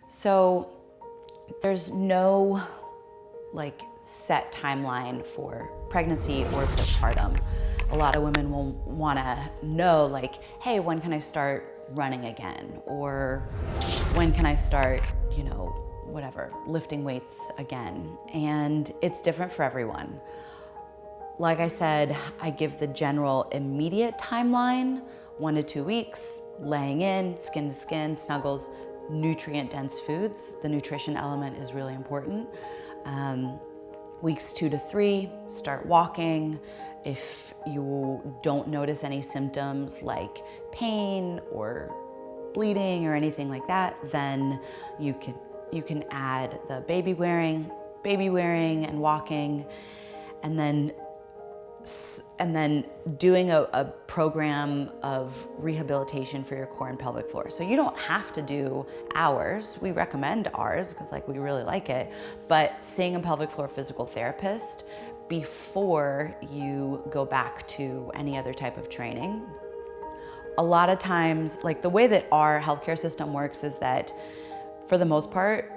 So there's no like set timeline for pregnancy or postpartum. A lot of women will want to know like, hey, when can I start running again? Or when can I start, whatever, lifting weights again? And it's different for everyone. Like I said, I give the general immediate timeline, 1 to 2 weeks, laying in, skin to skin, snuggles, nutrient-dense foods. The nutrition element is really important. Weeks 2 to 3, start walking. If you don't notice any symptoms like pain or bleeding or anything like that, then you can add the baby wearing and walking, and then doing a program of rehabilitation for your core and pelvic floor. So you don't have to do ours. We recommend ours because we really like it, but seeing a pelvic floor physical therapist before you go back to any other type of training. A lot of times, the way that our healthcare system works is that for the most part,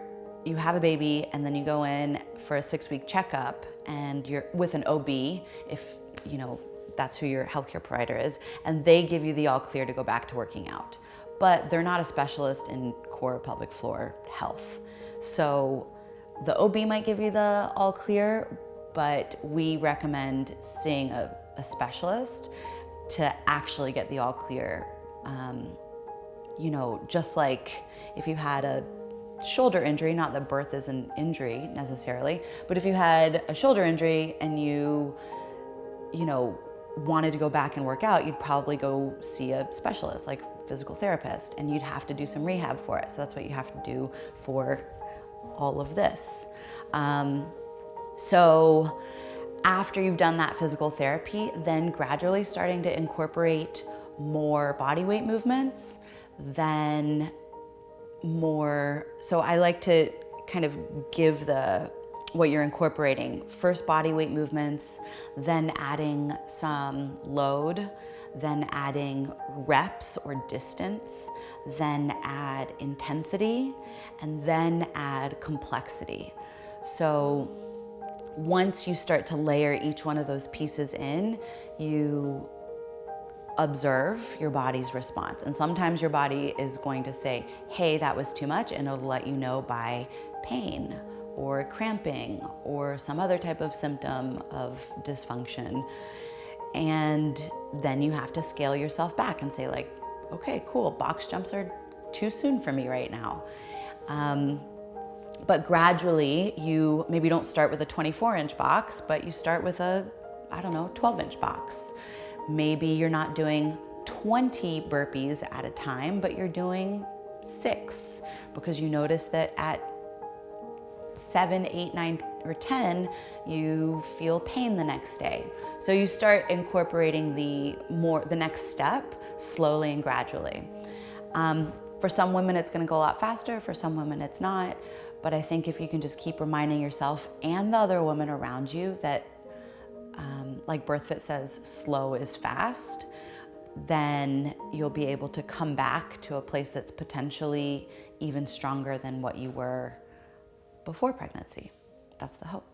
you have a baby and then you go in for a 6-week checkup and you're with an OB, if that's who your healthcare provider is, and they give you the all clear to go back to working out. But they're not a specialist in core pelvic floor health. So the OB might give you the all clear, but we recommend seeing a specialist to actually get the all clear. Just like if you had a shoulder injury, not that birth is an injury necessarily, but if you had a shoulder injury and you wanted to go back and work out, you'd probably go see a specialist like physical therapist, and you'd have to do some rehab for it. So that's what you have to do for all of this. So after you've done that physical therapy, then gradually starting to incorporate more body weight movements, then more, so I like to kind of give what you're incorporating. First body weight movements, then adding some load, then adding reps or distance, then add intensity, and then add complexity. So once you start to layer each one of those pieces in, you observe your body's response. And sometimes your body is going to say, hey, that was too much, and it'll let you know by pain or cramping or some other type of symptom of dysfunction. And then you have to scale yourself back and say okay, cool, box jumps are too soon for me right now. But gradually, you maybe don't start with a 24-inch box, but you start with a, 12-inch box. Maybe you're not doing 20 burpees at a time, but you're doing 6 because you notice that at 7, 8, 9, or 10, you feel pain the next day. So you start incorporating the next step slowly and gradually. For some women, it's gonna go a lot faster. For some women, it's not. But I think if you can just keep reminding yourself and the other women around you that, like BIRTHFIT says, slow is fast, then you'll be able to come back to a place that's potentially even stronger than what you were before pregnancy. That's the hope.